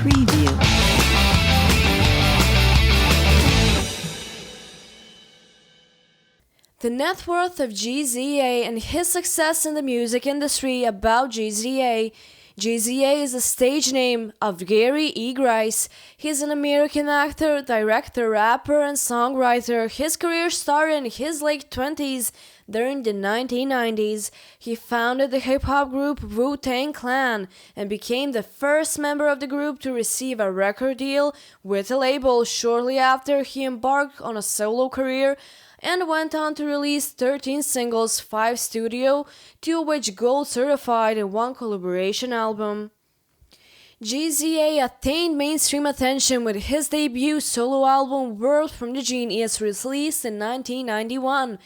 Preview. The net worth of GZA and his success in the music industry. About GZA. GZA is the stage name of Gary E. Grice. He's an American actor, director, rapper, and songwriter. His career started in his late 20s. During the 1990s, he founded the hip-hop group Wu-Tang Clan and became the first member of the group to receive a record deal with a label. Shortly after, he embarked on a solo career and went on to release 13 singles, 5 studio, 2 of which gold certified, and 1 collaboration album. GZA attained mainstream attention with his debut solo album World from the Genius, released in 1991.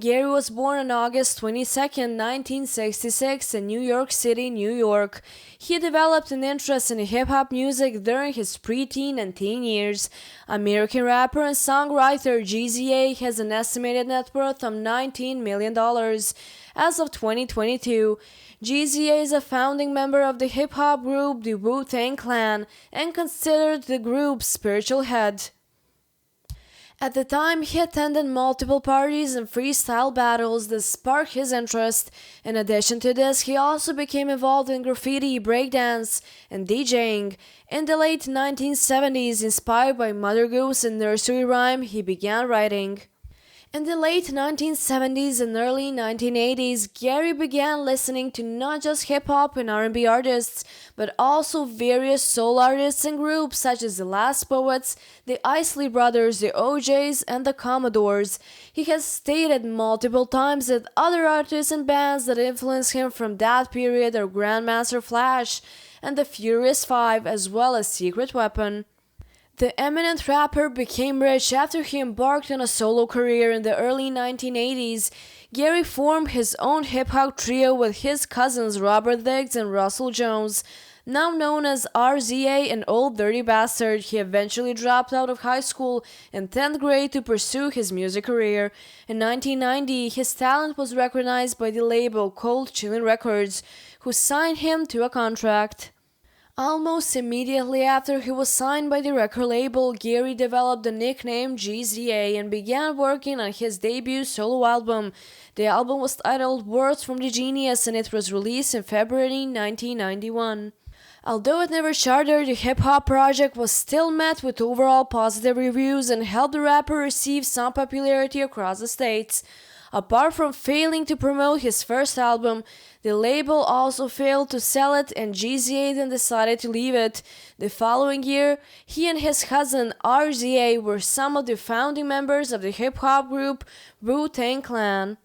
Gary was born on August 22, 1966 in New York City, New York. He developed an interest in hip-hop music during his preteen and teen years. American rapper and songwriter GZA has an estimated net worth of $19 million. As of 2022, GZA is a founding member of the hip-hop group the Wu-Tang Clan and considered the group's spiritual head. At the time, he attended multiple parties and freestyle battles that sparked his interest. In addition to this, he also became involved in graffiti, breakdance, and DJing. In the late 1970s, inspired by Mother Goose and nursery rhyme, he began writing. In the late 1970s and early 1980s, Gary began listening to not just hip-hop and R&B artists, but also various soul artists and groups such as the Last Poets, the Isley Brothers, the OJs, and the Commodores. He has stated multiple times that other artists and bands that influenced him from that period are Grandmaster Flash and the Furious Five, as well as Secret Weapon. The eminent rapper became rich after he embarked on a solo career in the early 1980s. Gary formed his own hip-hop trio with his cousins Robert Diggs and Russell Jones. Now known as RZA and Old Dirty Bastard, he eventually dropped out of high school in 10th grade to pursue his music career. In 1990, his talent was recognized by the label Cold Chillin' Records, who signed him to a contract. Almost immediately after he was signed by the record label, Gary developed the nickname GZA and began working on his debut solo album. The album was titled Words from the Genius and it was released in February 1991. Although it never charted, the hip-hop project was still met with overall positive reviews and helped the rapper receive some popularity across the states. Apart from failing to promote his first album, the label also failed to sell it and GZA then decided to leave it. The following year, he and his cousin RZA were some of the founding members of the hip-hop group Wu-Tang Clan.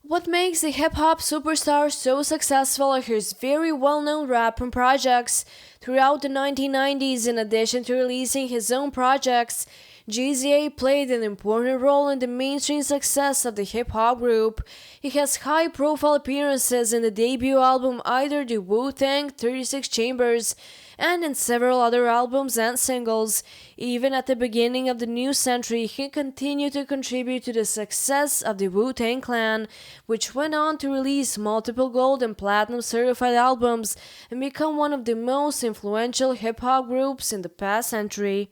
What makes the hip-hop superstar so successful are his very well-known rap and projects. Throughout the 1990s, in addition to releasing his own projects, GZA played an important role in the mainstream success of the hip-hop group. He has high-profile appearances in the debut album Either the Wu-Tang 36 Chambers and in several other albums and singles. Even at the beginning of the new century, he continued to contribute to the success of the Wu-Tang Clan, which went on to release multiple gold and platinum certified albums and become one of the most influential hip-hop groups in the past century.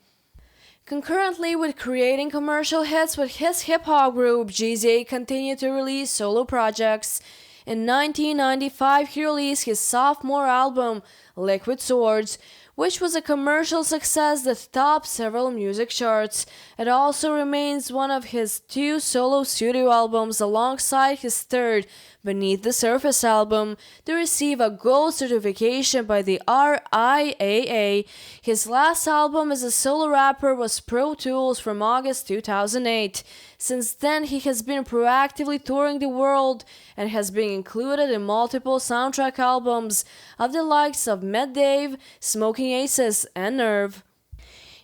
Concurrently with creating commercial hits with his hip-hop group, GZA continued to release solo projects. In 1995, he released his sophomore album, Liquid Swords, which was a commercial success that topped several music charts. It also remains one of his 2 solo studio albums alongside his third, Beneath the Surface album, to receive a gold certification by the RIAA. His last album as a solo rapper was Pro Tools from August 2008. Since then, he has been proactively touring the world and has been included in multiple soundtrack albums of the likes of Med Dave, Smoking Aces, and Nerve.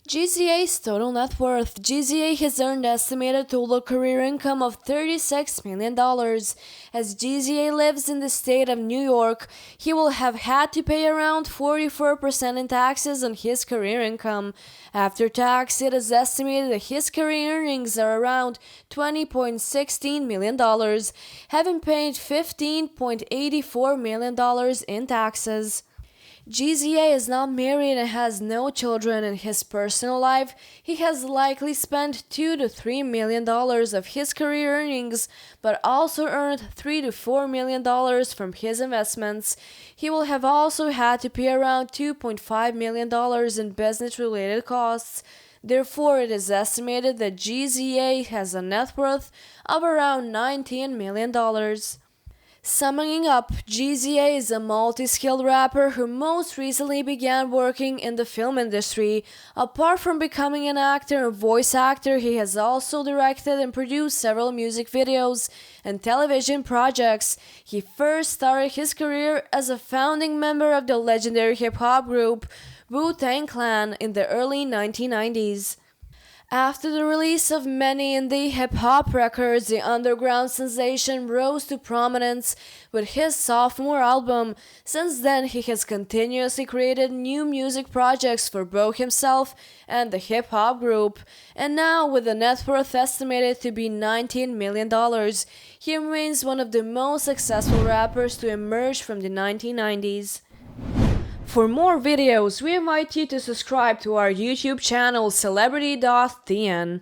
GZA's total net worth. GZA has earned estimated total career income of $36 million. As GZA lives in the state of New York, he will have had to pay around 44% in taxes on his career income. After tax, it is estimated that his career earnings are around $20.16 million, having paid $15.84 million in taxes. GZA is not married and has no children in his personal life. He has likely spent $2 to $3 million of his career earnings, but also earned $3 to $4 million from his investments. He will have also had to pay around $2.5 million in business-related costs. Therefore, it is estimated that GZA has a net worth of around $19 million. Summing up, GZA is a multi-skilled rapper who most recently began working in the film industry. Apart from becoming an actor and voice actor, he has also directed and produced several music videos and television projects. He first started his career as a founding member of the legendary hip-hop group Wu-Tang Clan in the early 1990s. After the release of many indie hip-hop records, the underground sensation rose to prominence with his sophomore album. Since then, he has continuously created new music projects for both himself and the hip-hop group. And now, with a net worth estimated to be $19 million, he remains one of the most successful rappers to emerge from the 1990s. For more videos, we invite you to subscribe to our YouTube channel celebrity.tn.